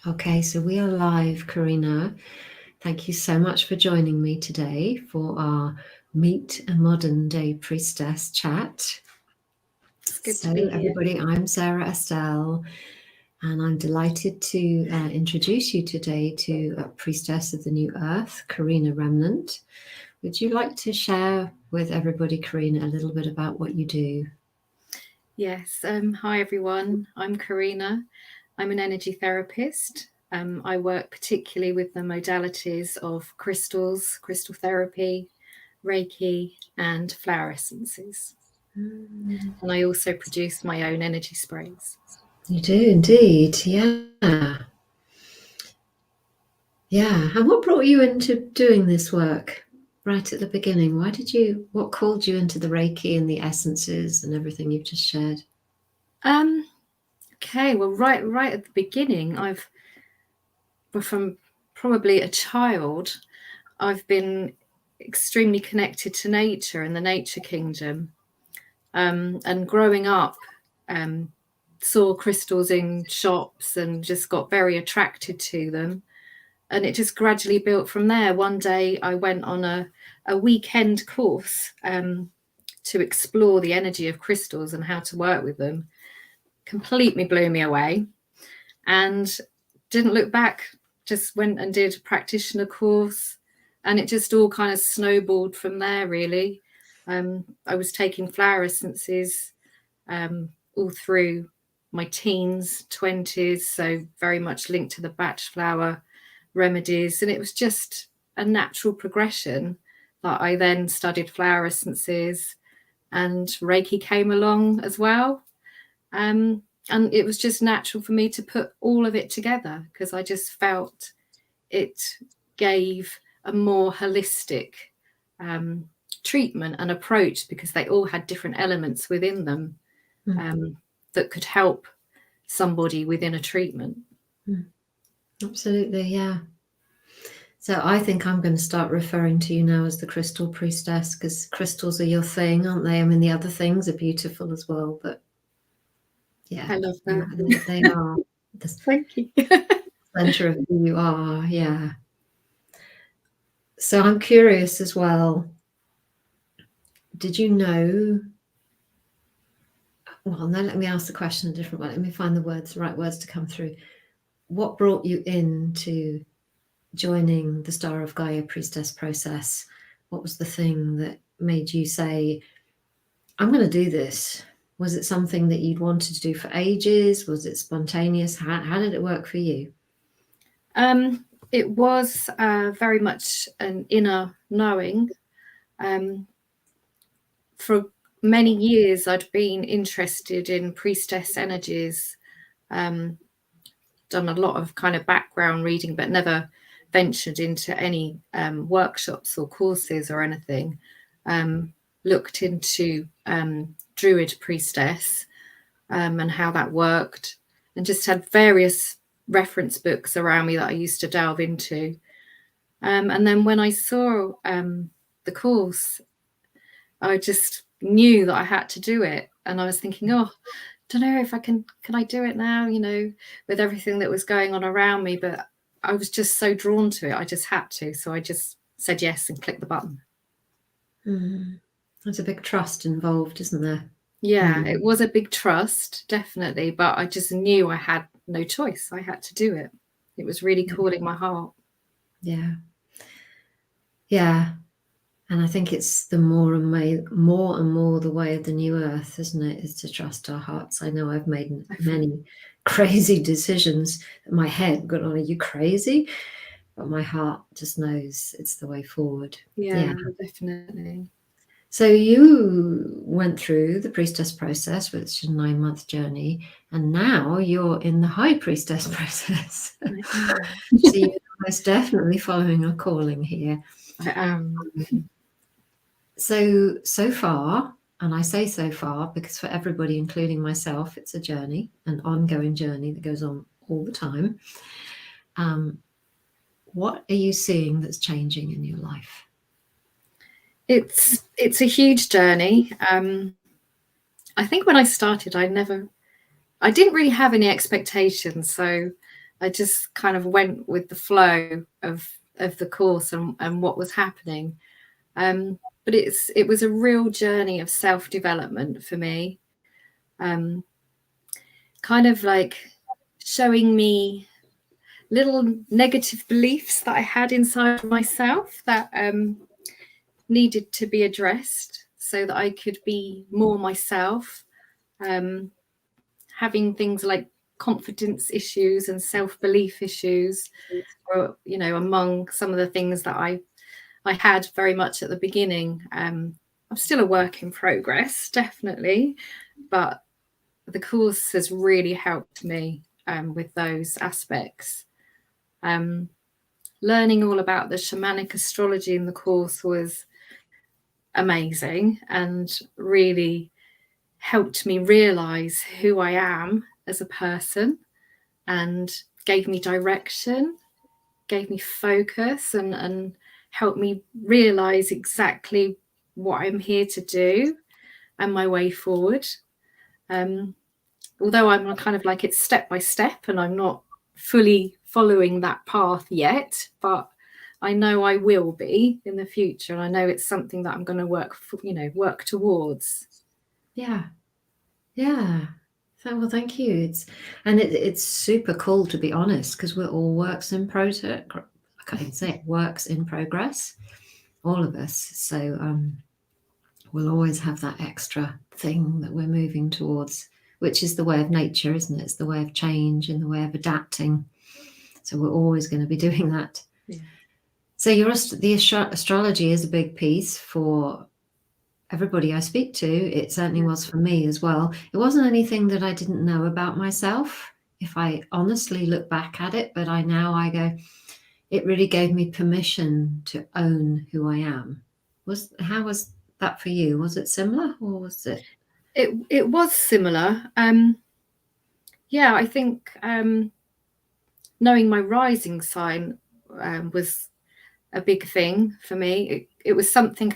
Okay, so we are live, Carina. Thank you so much for joining me today for our Meet a Modern Day Priestess chat. It's good So to be here. everybody, I'm Sarah Estelle, and I'm delighted to introduce you today to a priestess of the new earth, Carina Remnant. Would you like to share with everybody, Carina, a little bit about what you do? Yes. Hi, everyone. I'm Carina. I'm an energy therapist. I work particularly with the modalities of crystals, crystal therapy, Reiki, and flower essences. And I also produce my own energy sprays. You do indeed, yeah. Yeah, and what brought you into doing this work right at the beginning? What called you into the Reiki and the essences and everything you've just shared? Okay, well, right at the beginning, from probably a child, I've been extremely connected to nature and the nature kingdom. And growing up, saw crystals in shops and just got very attracted to them. And it just gradually built from there. One day I went on a weekend course to explore the energy of crystals and how to work with them. Completely blew me away and didn't look back. Just went and did a practitioner course, and it just all kind of snowballed from there, really. I was taking flower essences all through my teens, 20s, so very much linked to the batch flower remedies. And it was just a natural progression that I then studied flower essences, and Reiki came along as well. And it was just natural for me to put all of it together because I just felt it gave a more holistic treatment and approach, because they all had different elements within them that could help somebody within a treatment. Absolutely, yeah. So I think I'm going to start referring to you now as the Crystal Priestess, because crystals are your thing, aren't they? I mean, the other things are beautiful as well, but yeah, I love that. they are the Thank you. center of who you are, yeah. So I'm curious as well, did you know? Well, no, let me ask the question a different way. Let me find the right words to come through. What brought you into joining the Star of Gaia Priestess process? What was the thing that made you say, I'm going to do this? Was it something that you'd wanted to do for ages? Was it spontaneous? How did it work for you? It was very much an inner knowing. For many years, I'd been interested in priestess energies, done a lot of kind of background reading, but never ventured into any workshops or courses or anything. Looked into Druid Priestess and how that worked, and just had various reference books around me that I used to delve into. And then when I saw the course, I just knew that I had to do it. And I was thinking, oh, don't know if can I do it now, with everything that was going on around me. But I was just so drawn to it. I just had to. So I just said yes and clicked the button. There's a big trust involved, isn't there? Yeah, it was a big trust, definitely. But I just knew I had no choice. I had to do it. It was really calling my heart. Yeah. Yeah. And I think it's the more and more the way of the new earth, isn't it? Is to trust our hearts. I know I've made many crazy decisions. My head got on, are you crazy? But my heart just knows it's the way forward. Yeah, definitely. So you went through the priestess process, which is a 9-month journey, and now you're in the high priestess process. So you're most definitely following a calling here. I am. So far, and I say so far because for everybody, including myself, it's a journey, an ongoing journey that goes on all the time. What are you seeing that's changing in your life? It's a huge journey. I think when I started, I didn't really have any expectations. So I just kind of went with the flow of the course and what was happening. But it was a real journey of self-development for me. Kind of like showing me little negative beliefs that I had inside myself that needed to be addressed so that I could be more myself. Having things like confidence issues and self-belief issues were, you know, among some of the things that I had very much at the beginning. I'm still a work in progress, definitely, but the course has really helped me with those aspects. Learning all about the shamanic astrology in the course was amazing and really helped me realize who I am as a person and gave me direction, gave me focus, and helped me realize exactly what I'm here to do and my way forward. Although I'm kind of like, it's step by step and I'm not fully following that path yet, but I know I will be in the future, and I know it's something that I'm going to work towards. Yeah. Well, thank you. It's super cool, to be honest, because we're all works in progress. I can't even say it, works in progress, all of us. So we'll always have that extra thing that we're moving towards, which is the way of nature, isn't it? It's the way of change and the way of adapting. So we're always going to be doing that. Yeah. So the astrology is a big piece for everybody I speak to. It certainly was for me as well. It wasn't anything that I didn't know about myself, if I honestly look back at it, but I go, it really gave me permission to own who I am. How was that for you? Was it similar, or was it? It was similar. Yeah, I think knowing my rising sign was a big thing for me. It was something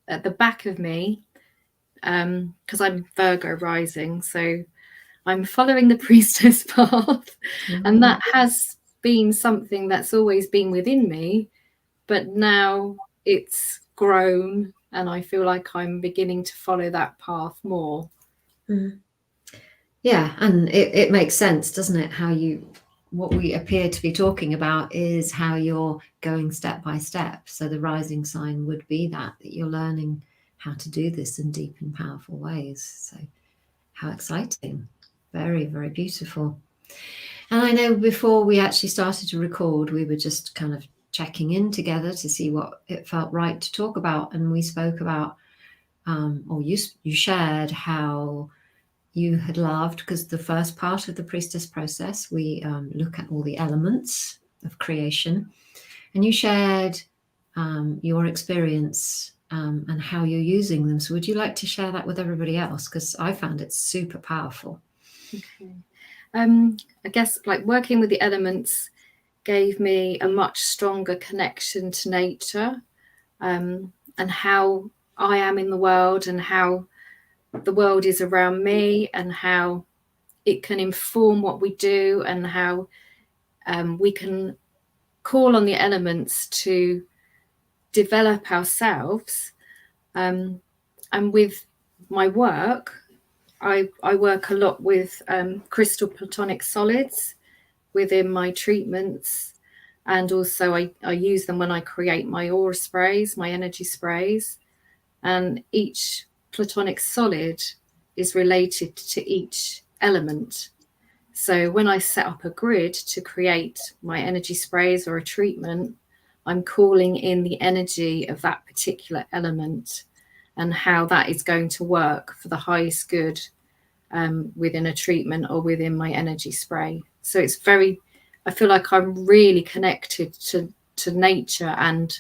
at the back of me, because I'm Virgo rising, so I'm following the priestess path, and that has been something that's always been within me, but now it's grown and I feel like I'm beginning to follow that path more. Yeah, and it makes sense, doesn't it? What we appear to be talking about is how you're going step by step. So the rising sign would be that you're learning how to do this in deep and powerful ways. So how exciting. Very, very beautiful. And I know before we actually started to record, we were just kind of checking in together to see what it felt right to talk about. And we spoke about, or you shared how you had loved, because the first part of the priestess process, we look at all the elements of creation. And you shared your experience and how you're using them. So would you like to share that with everybody else? Because I found it super powerful. Okay. I guess like working with the elements gave me a much stronger connection to nature, and how I am in the world and how the world is around me, and how it can inform what we do, and how we can call on the elements to develop ourselves. And with my work, I work a lot with crystal platonic solids within my treatments, and also I use them when I create my aura sprays, my energy sprays, and each platonic solid is related to each element. So when I set up a grid to create my energy sprays or a treatment, I'm calling in the energy of that particular element and how that is going to work for the highest good within a treatment or within my energy spray. So it's I feel like I'm really connected to nature and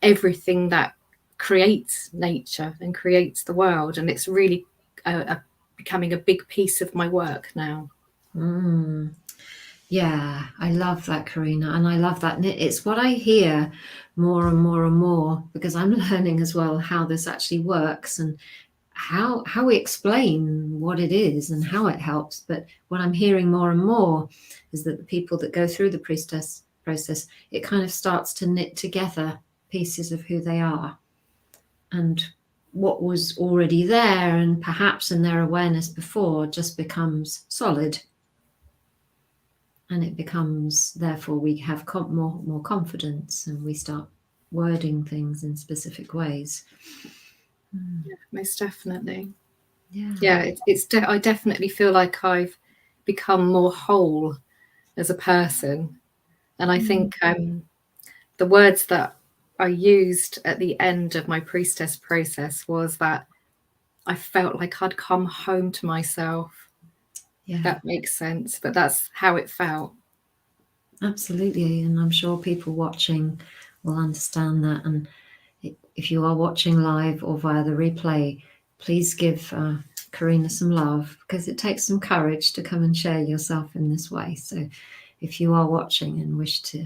everything that creates nature and creates the world. And it's really becoming a big piece of my work now. Yeah, I love that, Carina, and I love that. It's what I hear more and more and more, because I'm learning as well how this actually works and how we explain what it is and how it helps. But what I'm hearing more and more is that the people that go through the priestess process, it kind of starts to knit together pieces of who they are and what was already there and perhaps in their awareness before just becomes solid. And it becomes, therefore, we have more confidence and we start wording things in specific ways. Yeah, most definitely. Yeah. I definitely feel like I've become more whole as a person, and I think the words that I used at the end of my priestess process was that I felt like I'd come home to myself. Yeah, that makes sense, but that's how it felt. absolutely. And I'm sure people watching will understand that. And if you are watching live or via the replay, please give Carina some love, because it takes some courage to come and share yourself in this way. So if you are watching and wish to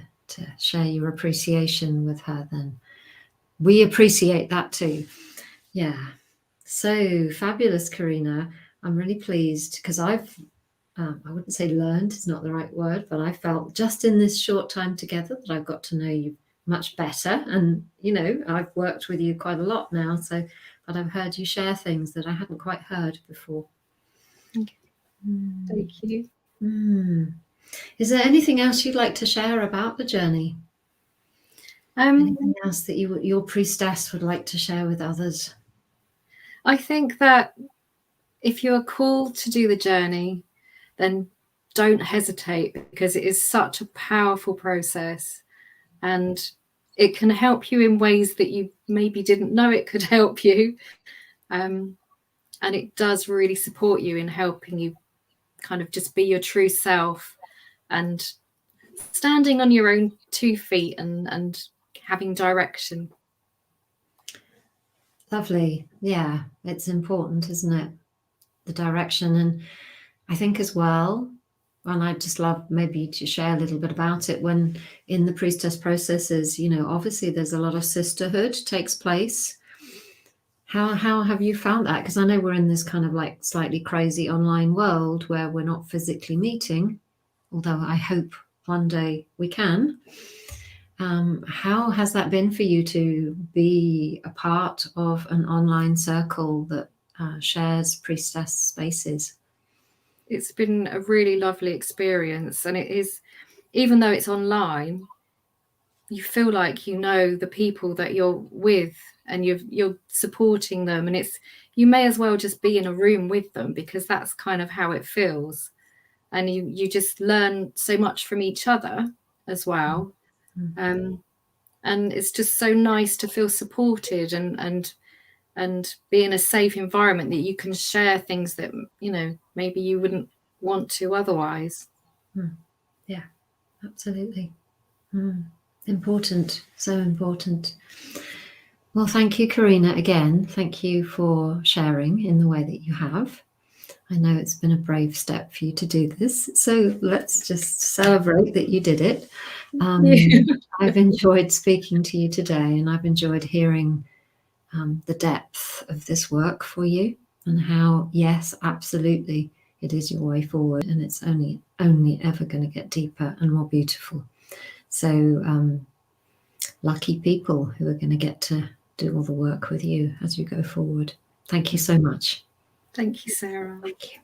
share your appreciation with her, then we appreciate that too. Yeah. So fabulous, Carina. I'm really pleased because I've I wouldn't say learned, it's not the right word, but I felt just in this short time together that I've got to know you much better. And, you know, I've worked with you quite a lot now, so, but I've heard you share things that I hadn't quite heard before. Okay. Thank you. Is there anything else you'd like to share about the journey? Anything else that your priestess would like to share with others? I think that if you're called to do the journey, then don't hesitate, because it is such a powerful process and it can help you in ways that you maybe didn't know it could help you. And it does really support you in helping you kind of just be your true self and standing on your own 2 feet and having direction. Lovely. Yeah, it's important, isn't it? The direction. And I think as well, and I'd just love maybe to share a little bit about it, when in the priestess processes, you know, obviously there's a lot of sisterhood takes place. How have you found that? Because I know we're in this kind of like slightly crazy online world where we're not physically meeting, although I hope one day we can. How has that been for you to be a part of an online circle that shares priestess spaces? It's been a really lovely experience, and it is, even though it's online, you feel like you know the people that you're with and you're supporting them, and you may as well just be in a room with them, because that's kind of how it feels. And you just learn so much from each other as well. And it's just so nice to feel supported and be in a safe environment that you can share things that, you know, maybe you wouldn't want to otherwise. Yeah, absolutely. Important, so important. Well, thank you, Carina, again. Thank you for sharing in the way that you have. I know it's been a brave step for you to do this, so let's just celebrate that you did it. I've enjoyed speaking to you today, and I've enjoyed hearing the depth of this work for you, and how, yes, absolutely, it is your way forward, and it's only ever going to get deeper and more beautiful. So lucky people who are going to get to do all the work with you as you go forward. Thank you so much. Thank you, Sarah. Thank you.